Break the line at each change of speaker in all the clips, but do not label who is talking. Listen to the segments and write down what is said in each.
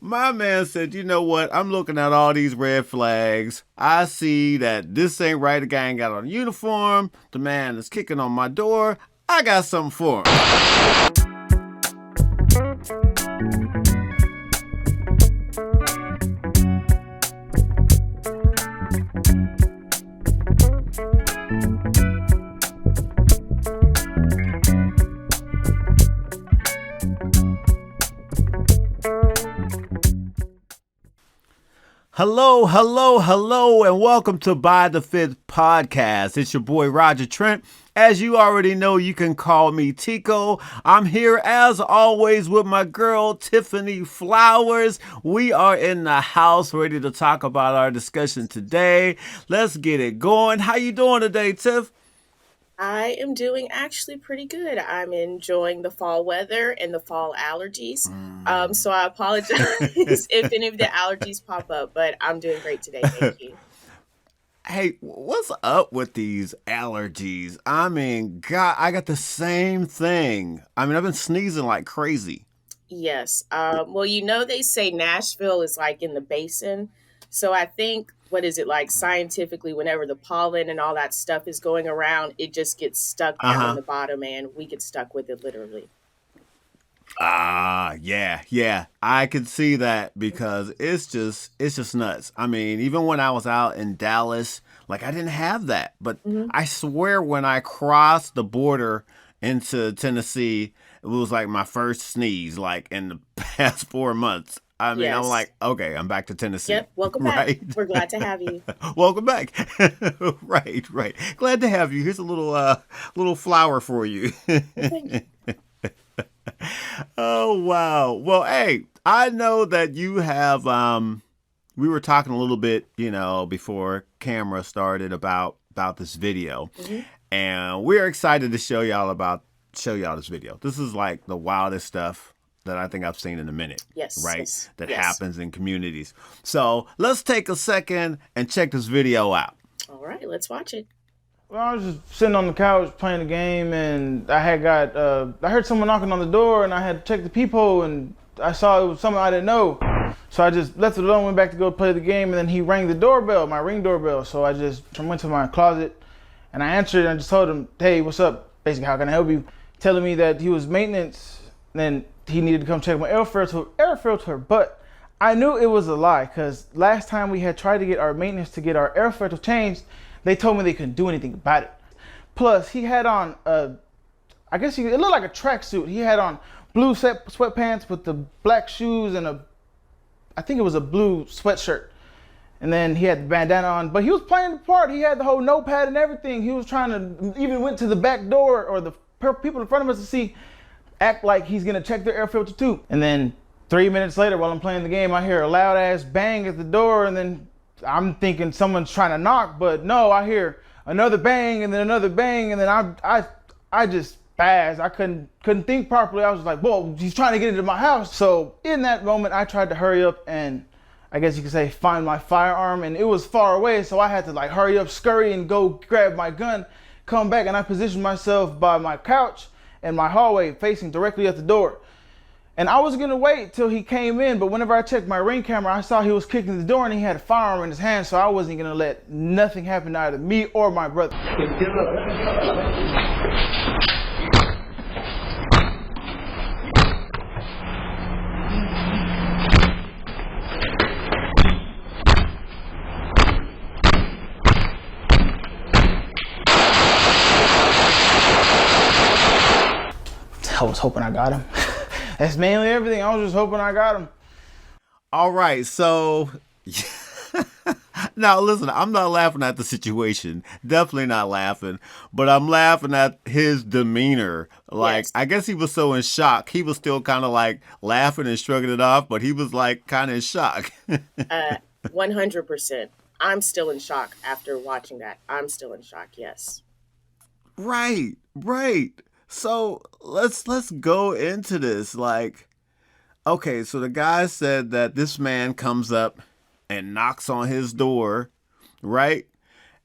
My man said, you know what? I'm looking at all these red flags. I see that this ain't right. The guy ain't got on a uniform. The man is kicking on my door. I got something for him. Hello, hello, hello, and welcome to By the Fifth Podcast. It's your boy Roger Trent. As you already know, you can call me Tico. I'm here as always with my girl Tiffany Flowers. We are in the house ready to talk about our discussion today. Let's get it going. How you doing today, Tiff?
I am doing actually pretty good. I'm enjoying the fall weather and the fall allergies. So I apologize if any of the allergies pop up, but I'm doing great today. Thank you.
Hey, what's up with these allergies? I mean, God, I got the same thing. I mean, I've been sneezing like crazy.
Yes. Well, they say Nashville is like in the basin. So I think, what is it like scientifically, whenever the pollen and all that stuff is going around, it just gets stuck down in
Uh-huh.
the bottom and we get stuck with it literally.
Yeah. I could see that because it's just nuts. I mean, even when I was out in Dallas, like I didn't have that, but
Hmm.
I swear when I crossed the border into Tennessee, it was like my first sneeze, like in the past 4 months. I mean, I'm
Yes.
like, okay, I'm back to Tennessee,
Yep. Welcome back.
right?
We're glad to have you.
Welcome back. Right. Glad to have you. Here's a little flower for you.
Well, thank you.
Oh wow. Well, hey, I know that you have we were talking a little bit, before camera started about this video.
Hmm.
And we're excited to show y'all this video. This is like the wildest stuff that I think I've seen in a minute,
Yes.
right?
Yes.
That
Yes.
happens in communities. So, let's take a second and check this video out.
All right. Let's watch it.
Well, I was just sitting on the couch playing the game, and I heard someone knocking on the door, and I had to check the peephole, and I saw it was someone I didn't know. So I just left it alone, went back to go play the game, and then he rang the doorbell, my Ring doorbell. So I just went to my closet, and I answered, and I just told him, "Hey, what's up? Basically, how can I help you?" Telling me that he was maintenance, and then he needed to come check my air filter, but I knew it was a lie, because last time we had tried to get our maintenance to get our air filter changed, they told me they couldn't do anything about it. Plus, he had on it looked like a tracksuit. He had on blue sweatpants with the black shoes and I think it was a blue sweatshirt. And then he had the bandana on, but he was playing the part. He had the whole notepad and everything. He was trying to even went to the back door or the people in front of us to see, act like he's gonna check their air filter too. And then 3 minutes later, while I'm playing the game, I hear a loud ass bang at the door, and then I'm thinking someone's trying to knock, but no, I hear another bang and then another bang, and then I just spazzed. I couldn't think properly. I was like, whoa, he's trying to get into my house. So in that moment, I tried to hurry up and, I guess you could say, find my firearm, and it was far away, so I had to like hurry up, scurry, and go grab my gun, come back, and I positioned myself by my couch in my hallway facing directly at the door. And I was gonna wait till he came in, but whenever I checked my Ring camera, I saw he was kicking the door and he had a firearm in his hand, so I wasn't gonna let nothing happen to either me or my brother. I was hoping I got him. That's mainly everything. I was just hoping I got him.
All right. So now listen, I'm not laughing at the situation. Definitely not laughing, but I'm laughing at his demeanor. Like,
Yes.
I guess he was so in shock. He was still kind of like laughing and shrugging it off, but he was like kind of in shock.
100%. I'm still in shock after watching that. I'm still in shock. Yes.
Right. So let's go into this. Like, okay, so the guy said that this man comes up and knocks on his door, right?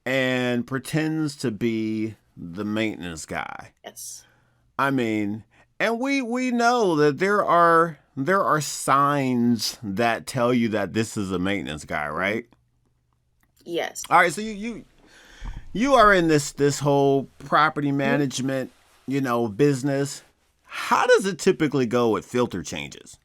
And pretends to be the maintenance guy.
Yes.
I mean, and we know that there are there are signs that tell you that this is a maintenance guy, right?
Yes.
All right, so you are in this whole property management, business. How does it typically go with filter changes?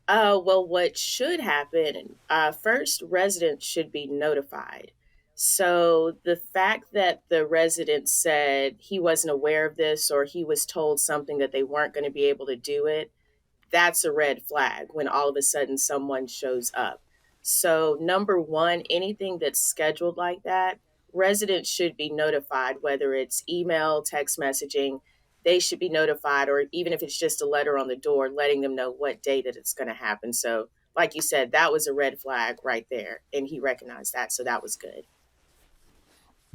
Well, what should happen, first, residents should be notified. So the fact that the resident said he wasn't aware of this or he was told something that they weren't going to be able to do it, that's a red flag when all of a sudden someone shows up. So, number one, anything that's scheduled like that, residents should be notified, whether it's email, text messaging, they should be notified, or even if it's just a letter on the door, letting them know what day that it's going to happen. So, like you said, that was a red flag right there, and he recognized that. So, that was good.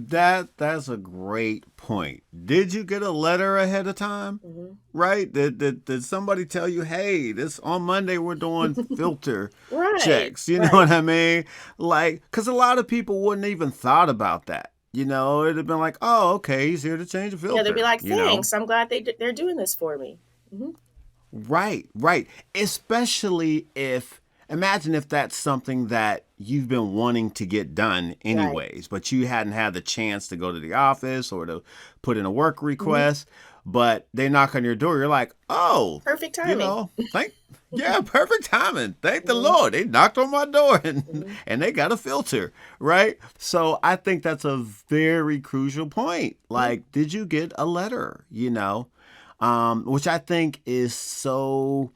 That's a great point. Did you get a letter ahead of time?
Hmm.
Right? Did somebody tell you, hey, this on Monday we're doing filter
Right,
checks? You know
right.
what I mean? Like, because a lot of people wouldn't even thought about that. It'd have been like, oh, okay, he's here to change a
Yeah, they'd be
filter.
like, thanks. I'm glad they're doing this for me. Hmm.
Right. Especially if, imagine if that's something that you've been wanting to get done
Right.
anyways, but you hadn't had the chance to go to the office or to put in a work
Hmm.
request, but they knock on your door. You're like, oh,
Perfect timing.
yeah, perfect timing. Thank the
Hmm.
Lord. They knocked on my door and,
Hmm.
and they got a filter, right? So I think that's a very crucial point. Like, did you get a letter, which I think is so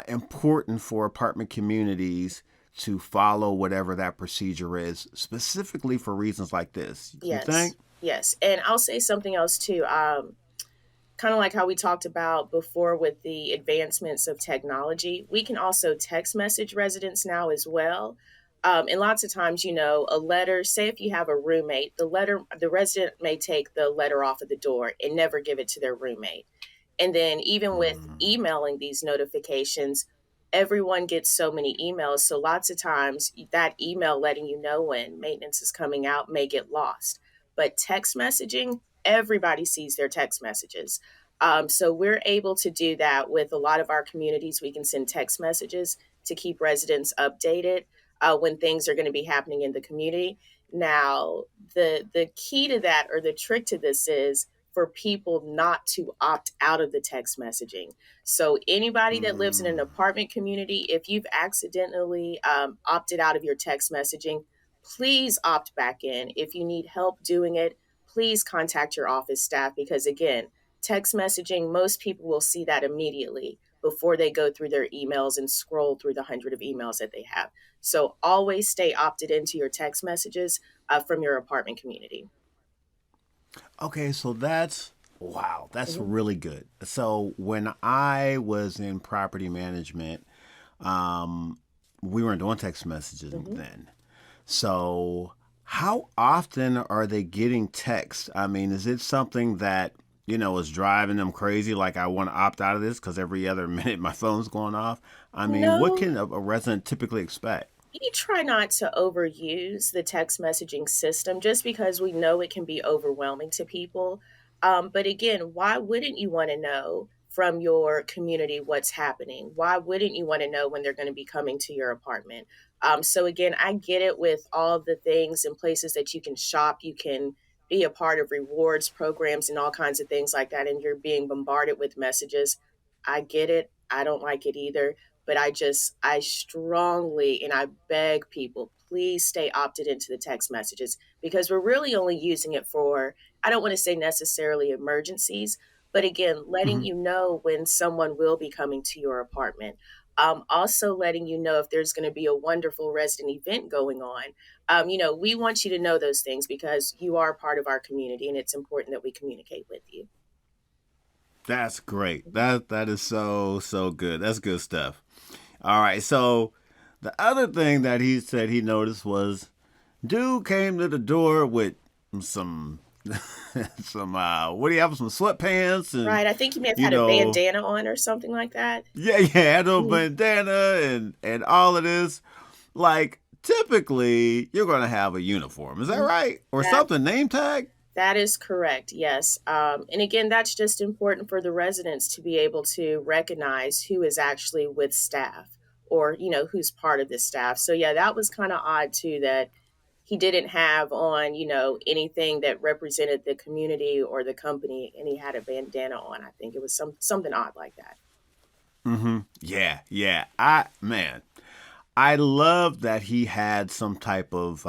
important for apartment communities to follow whatever that procedure is, specifically for reasons like this. You
Yes.
think?
Yes. And I'll say something else too. Kind of like how we talked about before with the advancements of technology, we can also text message residents now as well. And lots of times, a letter, say if you have a roommate, the resident may take the letter off of the door and never give it to their roommate. And then even with
Mm.
emailing these notifications, everyone gets so many emails. So lots of times that email letting you know when maintenance is coming out may get lost. But text messaging, everybody sees their text messages. So we're able to do that with a lot of our communities. We can send text messages to keep residents updated when things are going to be happening in the community. Now, the key to that, or the trick to this, is for people not to opt out of the text messaging. So anybody that lives in an
Mm.
apartment community, if you've accidentally opted out of your text messaging, please opt back in. If you need help doing it, please contact your office staff, because again, text messaging, most people will see that immediately before they go through their emails and scroll through the hundred of emails that they have. So always stay opted into your text messages from your apartment community.
Okay, so wow, that's
Hmm.
really good. So when I was in property management, um, we weren't doing text messages
Hmm.
then. So how often are they getting text? I mean, is it something that, is driving them crazy? Like, I want to opt out of this because every other minute my phone's going off. I mean, what
No,
can a resident typically expect?
you try not to overuse the text messaging system just because we know it can be overwhelming to people. But again, why wouldn't you want to know from your community what's happening? Why wouldn't you want to know when they're going to be coming to your apartment? So again, I get it with all the things and places that you can shop, you can be a part of rewards programs and all kinds of things like that, and you're being bombarded with messages. I get it. I don't like it either, but I strongly and I beg people, please stay opted into the text messages, because we're really only using it for, I don't want to say necessarily emergencies, but again, letting
Hmm.
you know when someone will be coming to your apartment. Also letting you know if there's going to be a wonderful resident event going on. We want you to know those things because you are part of our community, and it's important that we communicate with you.
That's great. That is so good. That's good stuff. All right. So the other thing that he said he noticed was dude came to the door with some some what do you have, some sweatpants and
Right. I think you may have
you
had a
know
bandana on or something like that.
yeah, had a
Mhm.
bandana and all of this. Like, typically you're gonna have a uniform, is that
Mhm.
right? Or
That
something, name tag?
That is correct. Yes. And again, that's just important for the residents to be able to recognize who is actually with staff or, who's part of the staff. So, yeah, that was kind of odd too that he didn't have on, anything that represented the community or the company and he had a bandana on. I think it was something odd like that.
Yeah, yeah. I love that he had some type of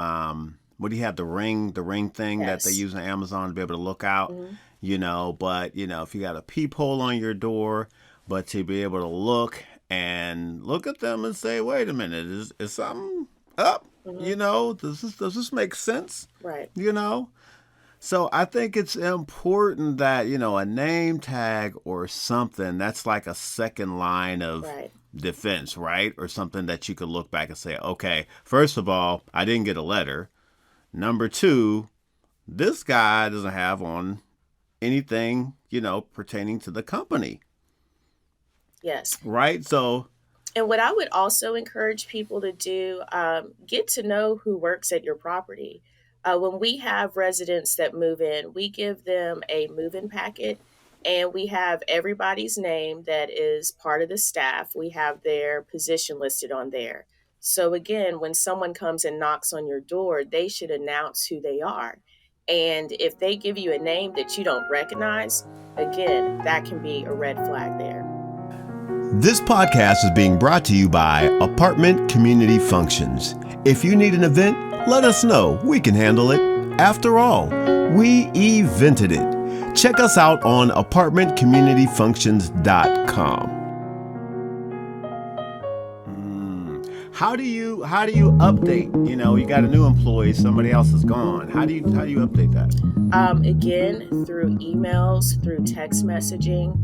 what do you have, the ring thing that they
Yes.
use on Amazon to be able to look out,
Hmm.
but if you got a peephole on your door, but to be able to look at them and say, wait a minute, is something up?
Hmm.
Does this make sense?
Right.
You know? So I think it's important that, a name tag or something that's like a second line of
Right.
defense, right? Or something that you could look back and say, okay, first of all, I didn't get a letter. Number two, this guy doesn't have on anything, pertaining to the company,
Yes.
right? So,
And what I would also encourage people to do, get to know who works at your property. When we have residents that move in, we give them a move in packet and we have everybody's name that is part of the staff. We have their position listed on there. So, again, when someone comes and knocks on your door, they should announce who they are. And if they give you a name that you don't recognize, again, that can be a red flag there.
this podcast is being brought to you by Apartment Community Functions. If you need an event, let us know. We can handle it. After all, we evented it. Check us out on apartmentcommunityfunctions.com. How do you update? You got a new employee, somebody else is gone. How do you update that?
Again, through emails, through text messaging.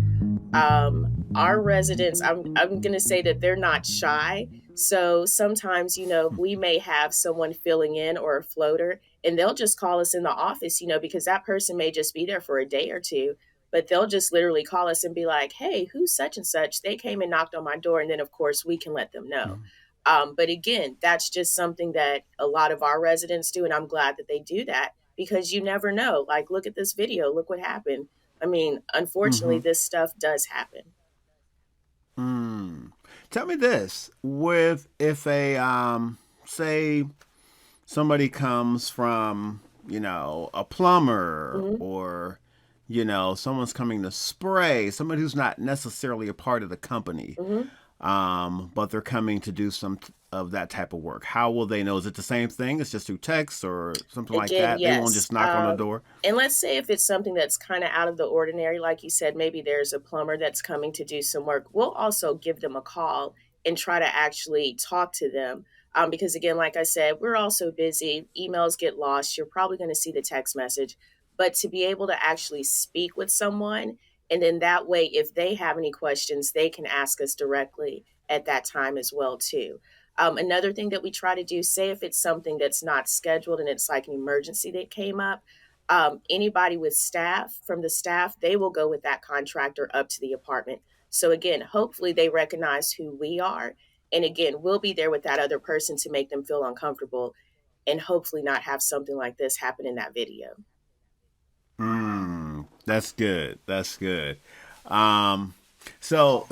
Our residents, I'm going to say that they're not shy. So sometimes, we may have someone filling in or a floater, and they'll just call us in the office, because that person may just be there for a day or two, but they'll just literally call us and be like, hey, who's such and such? They came and knocked on my door. And then, of course, we can let them know. But again, that's just something that a lot of our residents do. And I'm glad that they do that because you never know. Like, look at this video. Look what happened. I mean, unfortunately,
Mm-hmm.
this stuff does happen.
Tell me this: with if a say somebody comes from a plumber
Hmm.
or someone's coming to spray, somebody who's not necessarily a part of the company,
Hmm.
but they're coming to do some of that type of work. How will they know? Is it the same thing? It's just through text or something like
Again,
that? They won't
yes.
just knock on the door.
And let's say if it's something that's kind of out of the ordinary, like you said, maybe there's a plumber that's coming to do some work. We'll also give them a call and try to actually talk to them. Because again, like I said, we're also busy. Emails get lost. You're probably going to see the text message. But to be able to actually speak with someone, and then that way, if they have any questions, they can ask us directly at that time as well, too. Another thing that we try to do, say if it's something that's not scheduled and it's like an emergency that came up, anybody with staff from the staff, they will go with that contractor up to the apartment. So again, hopefully they recognize who we are. And again, we'll be there with that other person to make them feel uncomfortable and hopefully not have something like this happen in that video.
That's good. That's good. Um, so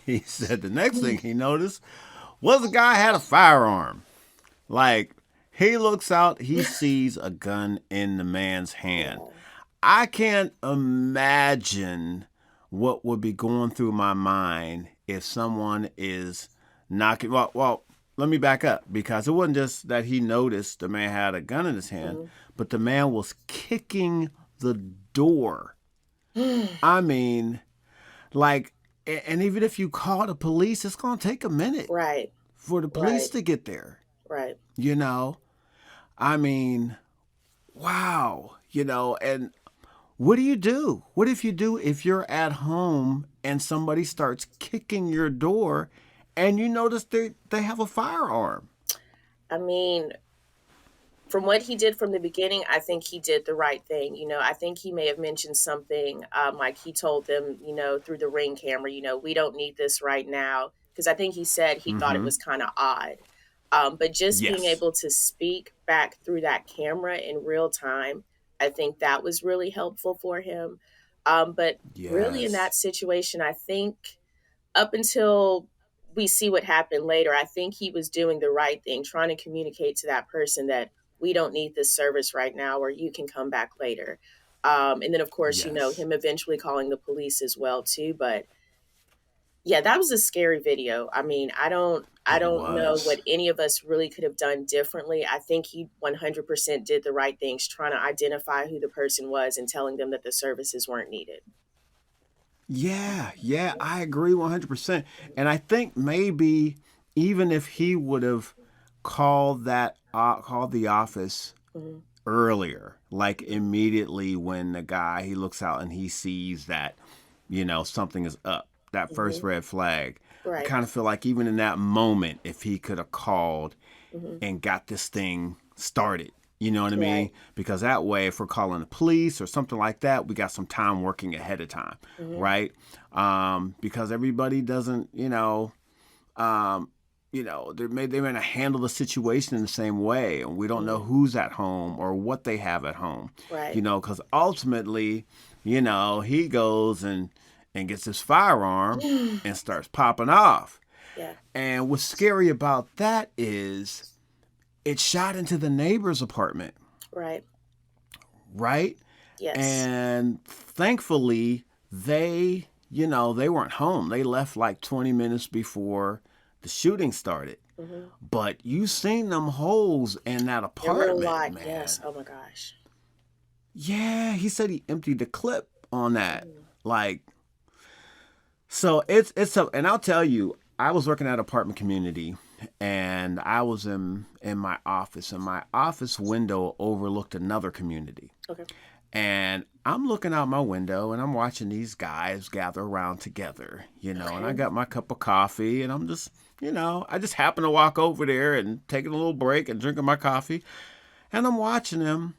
he said the next thing he noticed was the guy had a firearm. Like, he looks out, he sees a gun in the man's hand.
Yeah.
I can't imagine what would be going through my mind if someone is knocking. Well, let me back up because it wasn't just that he noticed the man had a gun in his hand, but the man was kicking the door. I mean, like, and even if you call the police, it's going to take a minute
Right,
for the police
right,
to get there.
right.
I mean, wow, and what do you do? What if you're at home and somebody starts kicking your door and you notice they have a firearm?
I mean, from what he did from the beginning, I think he did the right thing. I think he may have mentioned something like he told them, through the ring camera, we don't need this right now. Because I think he said he thought it
Mm-hmm.
was kind of odd. But just being
Yes.
able to speak back through that camera in real time, I think that was really helpful for him. But really, in
Yes.
that situation, I think up until we see what happened later, I think he was doing the right thing, trying to communicate to that person that we don't need this service right now, or you can come back later. And then, of course,
Yes.
him eventually calling the police as well too. But yeah, that was a scary video. I mean, I
It
don't know what
was.
any of us really could have done differently. I think he 100% did the right things, trying to identify who the person was and telling them that the services weren't needed.
Yeah, yeah, I agree 100%. And I think maybe even if he would have called the office
Hmm.
earlier, like immediately when the guy he looks out and he sees that, something is up, that first
Hmm.
red flag. I
Right.
kind of feel like even in that moment, if he could have called
Hmm.
and got this thing started. You know what I mean?
Right.
Because that way, if we're calling the police or something like that, we got some time working ahead of time,
Hmm.
right? Because everybody doesn't, um, they may not handle the situation in the same way, and we don't know
Hmm.
who's at home or what they have at home,
Right.
because ultimately, he goes and gets his firearm and starts popping off.
Yeah.
And what's scary about that is it shot into the neighbor's apartment,
Right.
right?
Yes.
And thankfully, they weren't home. They left like 20 minutes before the shooting started.
Hmm.
But you seen them holes in that
There were a
apartment,
lot. Yes.
man.
Oh my gosh.
Yeah, he said he emptied the clip on that.
Mm.
Like, so and I'll tell you, I was working at an apartment community, and I was in my office, and my office window overlooked another community.
Okay.
And I'm looking out my window and I'm watching these guys gather around together, and I
Okay.
got my cup of coffee and I'm just, I just happen to walk over there and taking a little break and drinking my coffee. And I'm watching them,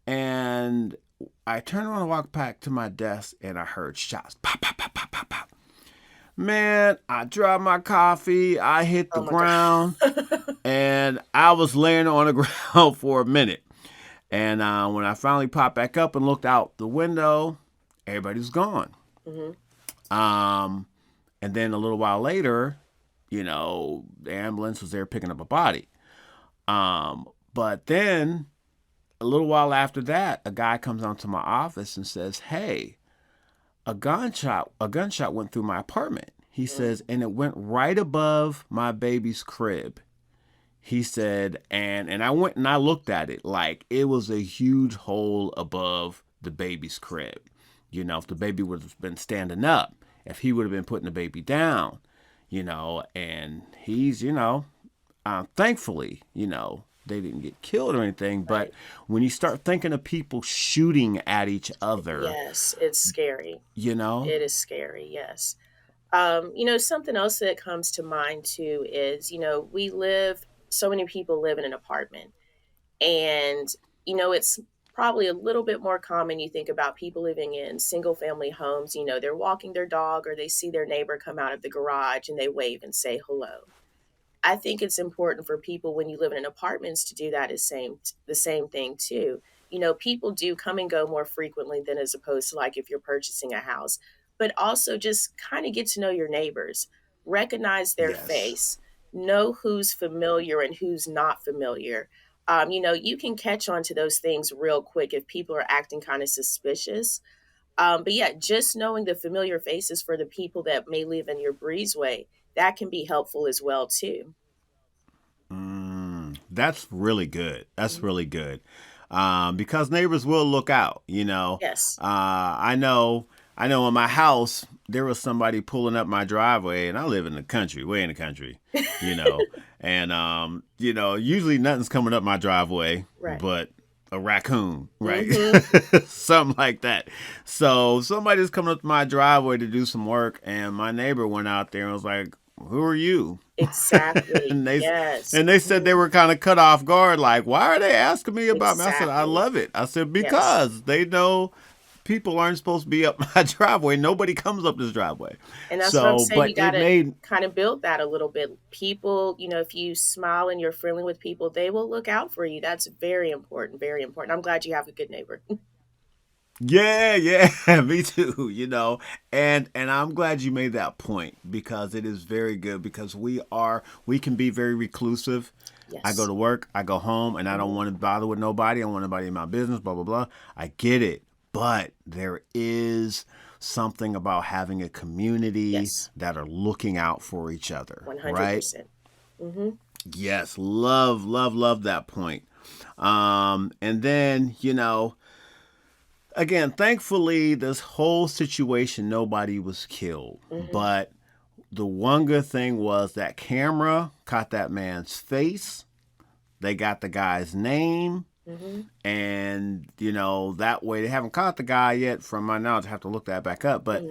and I turn around and walk back to my desk and I heard shots. Pop, pop, pop, pop, pop, pop. Man, I dropped my coffee. I hit the
Oh my
ground
god.
and I was laying on the ground for a minute. And when I finally popped back up and looked out the window, everybody was gone.
Hmm.
Um, and then a little while later, the ambulance was there picking up a body. But then a little while after that, a guy comes onto my office and says, "Hey, a gunshot went through my apartment." He says, and it went right above my baby's crib. He said, and I went and I looked at it, like it was a huge hole above the baby's crib. If the baby would have been standing up, if he would have been putting the baby down, and he's, thankfully, they didn't get killed or anything. But
Right.
when you start thinking of people shooting at each other,
Yes. It's scary.
you know,
It is scary. Yes. Something else that comes to mind too is, so many people live in an apartment. And, it's probably a little bit more common. You think about people living in single family homes, they're walking their dog or they see their neighbor come out of the garage and they wave and say hello. I think it's important for people when you live in apartments to do that the same thing too. People do come and go more frequently than as opposed to like if you're purchasing a house, but also just kind of get to know your neighbors, recognize their
yes,
face, know who's familiar and who's not familiar. You can catch on to those things real quick if people are acting kind of suspicious. But yeah, just knowing the familiar faces for the people that may live in your breezeway, that can be helpful as well too.
that's really good. That's
Mhm.
really good. Because neighbors will look out.
Yes.
I know in my house there was somebody pulling up my driveway, and I live in the country, way in the country, you know, and usually nothing's coming up my driveway,
Right.
but a raccoon, right?
Hmm.
Something like that. So somebody's coming up to my driveway to do some work, and my neighbor went out there and was like, "Who are you?"
Exactly.
and they
Yes.
and they said they
Mhm.
were kind of cut off guard, like, "Why are they asking me about me?" I said, "I
Exactly.
love it." I said
Yes.
because they know people aren't supposed to be up my driveway. Nobody comes up this driveway.
And that's what I'm saying.
But
You got
it
to
made,
kind of build that a little bit. People, if you smile and you're friendly with people, they will look out for you. That's very important, very important. I'm glad you have a good neighbor.
yeah, me too, and I'm glad you made that point because it is very good because we can be very reclusive.
Yes.
I go to work, I go home, and I don't want to bother with nobody. I don't want nobody in my business, blah, blah, blah. I get it. But there is something about having a community
Yes.
that are looking out for each other,
100%.
right?
Mm-hmm.
Yes, love that point. And then, again, thankfully, this whole situation, nobody was killed.
Mm-hmm.
But the one good thing was that camera caught that man's face. They got the guy's name.
Mm-hmm.
And, that way they haven't caught the guy yet from my knowledge. I have to look that back up. But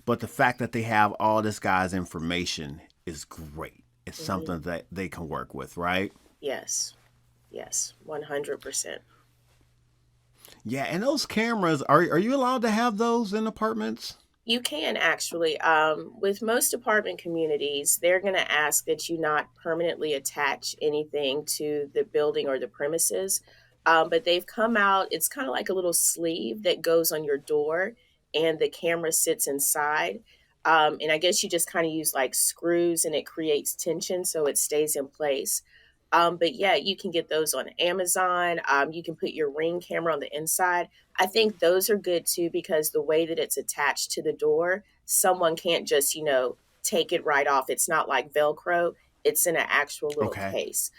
but the fact that they have all this guy's information is great. It's something that they can work with, right?
Yes, 100%.
Yeah, and those cameras, are you allowed to have those in apartments?
You can actually. With most apartment communities, they're going to ask that you not permanently attach anything to the building or the premises. But they've come out, it's kind of like a little sleeve that goes on your door and the camera sits inside. And I guess you just kind of use like screws and it creates tension so it stays in place. But yeah, you can get those on Amazon. You can put your Ring camera on the inside. I think those are good too because the way that it's attached to the door, someone can't just, take it right off. It's not like Velcro. It's in an actual little case.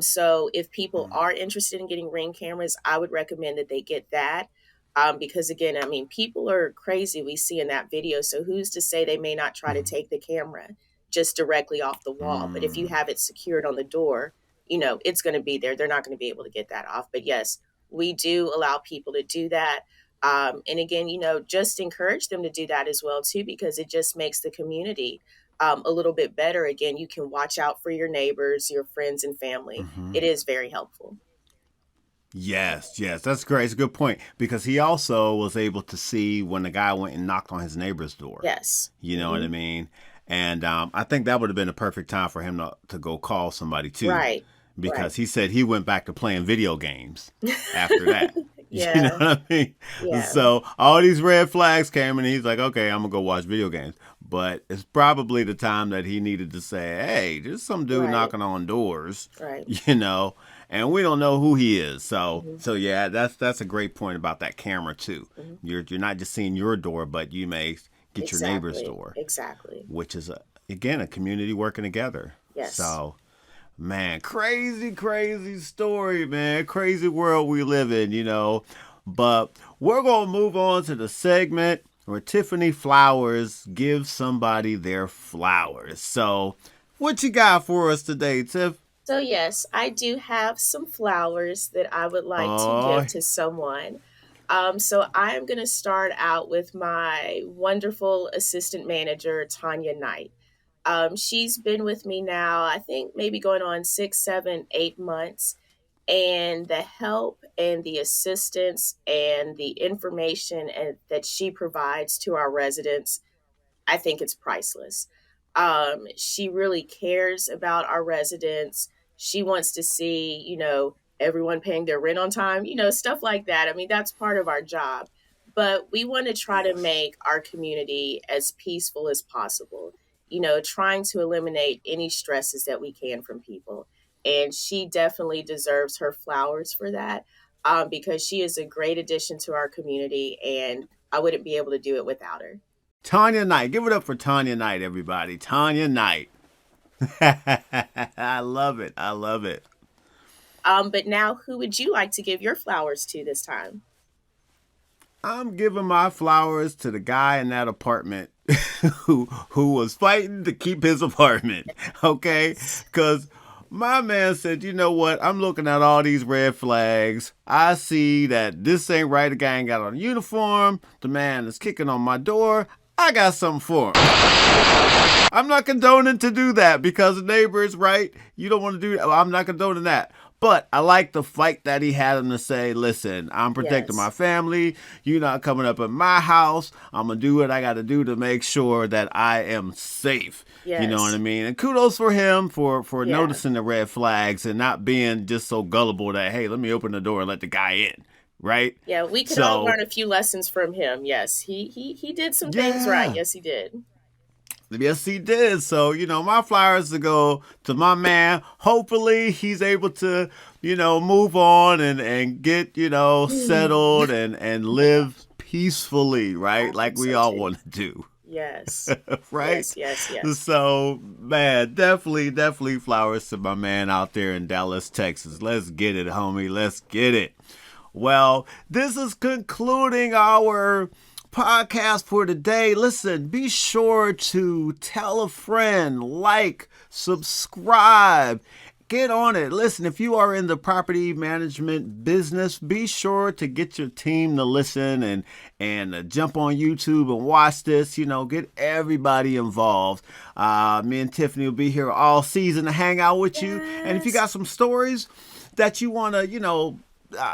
So if people are interested in getting Ring cameras, I would recommend that they get that. Because again, I mean, people are crazy we see in that video. So who's to say they may not try to take the camera just directly off the wall? But if you have it secured on the door, it's going to be there. They're not going to be able to get that off. But yes, we do allow people to do that. And again, just encourage them to do that as well, too, because it just makes the community a little bit better. Again, you can watch out for your neighbors, your friends and family. It is very helpful.
Yes, that's great. It's a good point because he also was able to see when the guy went and knocked on his neighbor's door.
Yes.
You know what I mean? And I think that would have been a perfect time for him to go call somebody too.
Right.
Because he said he went back to playing video games after that.
Yeah.
You know what I mean?
Yeah.
So all these red flags came and he's like, okay, I'm going to go watch video games. But it's probably the time that he needed to say, hey, there's some dude knocking on doors,
Right.
And we don't know who he is. So yeah, that's a great point about that camera too. You're not just seeing your door, but you may get your neighbor's door.
Exactly.
Which is, again, a community working together.
Yes.
So, man, crazy story, man. Crazy world we live in, But we're going to move on to the segment where Tiffany Flowers gives somebody their flowers. So, what you got for us today, Tiff?
So, yes, I do have some flowers that I would like to give to someone. So I am going to start out with my wonderful assistant manager, Tanya Knight. She's been with me now, I think maybe going on 6, 7, 8 months. And the help and the assistance and the information that she provides to our residents, I think it's priceless. She really cares about our residents. She wants to see, everyone paying their rent on time, stuff like that. I mean, that's part of our job. But we want to try to make our community as peaceful as possible, trying to eliminate any stresses that we can from people. And she definitely deserves her flowers for that because she is a great addition to our community and I wouldn't be able to do it without her.
Tanya Knight. Give it up for Tanya Knight, everybody. Tanya Knight. I love it.
But now, who would you like to give your flowers to this time?
I'm giving my flowers to the guy in that apartment who was fighting to keep his apartment, okay? Because my man said, you know what? I'm looking at all these red flags. I see that this ain't right. The guy ain't got on a uniform. The man is kicking on my door. I got something for him. I'm not condoning to do that because the neighbors, right? You don't want to do that. Well, I'm not condoning that. But I like the fight that he had him to say, listen, I'm protecting my family. You're not coming up at my house. I'm going to do what I got to do to make sure that I am safe.
Yes.
You know what I mean? And kudos for him for noticing the red flags and not being just so gullible that, hey, let me open the door and let the guy in. Right?
Yeah, we could all learn a few lessons from him. Yes, he did some things right. Yes, he did.
Yes, he did. So, my flowers to go to my man. Hopefully he's able to, move on and get, settled and live peacefully, right? Like we all want to do.
Yes.
Right?
Yes.
So, man, definitely flowers to my man out there in Dallas, Texas. Let's get it, homie. Let's get it. Well, this is concluding our podcast for today. Listen, be sure to tell a friend, like, subscribe, get on it. Listen, if you are in the property management business, be sure to get your team to listen and jump on YouTube and watch this. Get everybody involved. Me and Tiffany will be here all season to hang out with you. And if you got some stories that you want to,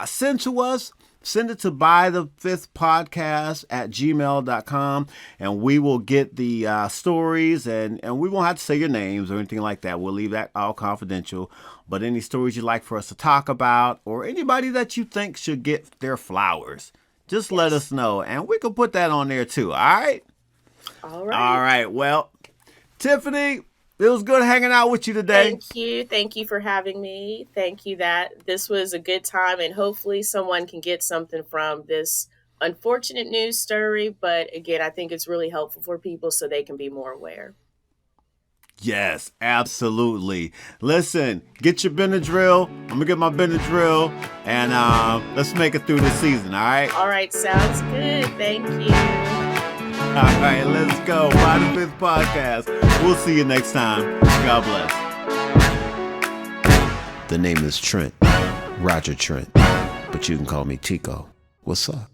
send to us, send it to bythefifthpodcast@gmail.com, and we will get the stories, and we won't have to say your names or anything like that. We'll leave that all confidential. But any stories you'd like for us to talk about, or anybody that you think should get their flowers, just let us know, and we can put that on there too. All right?
All right.
All right. Well, Tiffany, it was good hanging out with you today.
Thank you for having me. Thank you that this was a good time, and hopefully someone can get something from this unfortunate news story. But again, I think it's really helpful for people so they can be more aware.
Yes, absolutely. Listen, get your Benadryl. I'm going to get my Benadryl, and let's make it through this season, all right?
All right, sounds good. Thank you.
All right, let's go. By the Fifth Podcast. We'll see you next time. God bless. The name is Trent, Roger Trent, but you can call me Tico. What's up?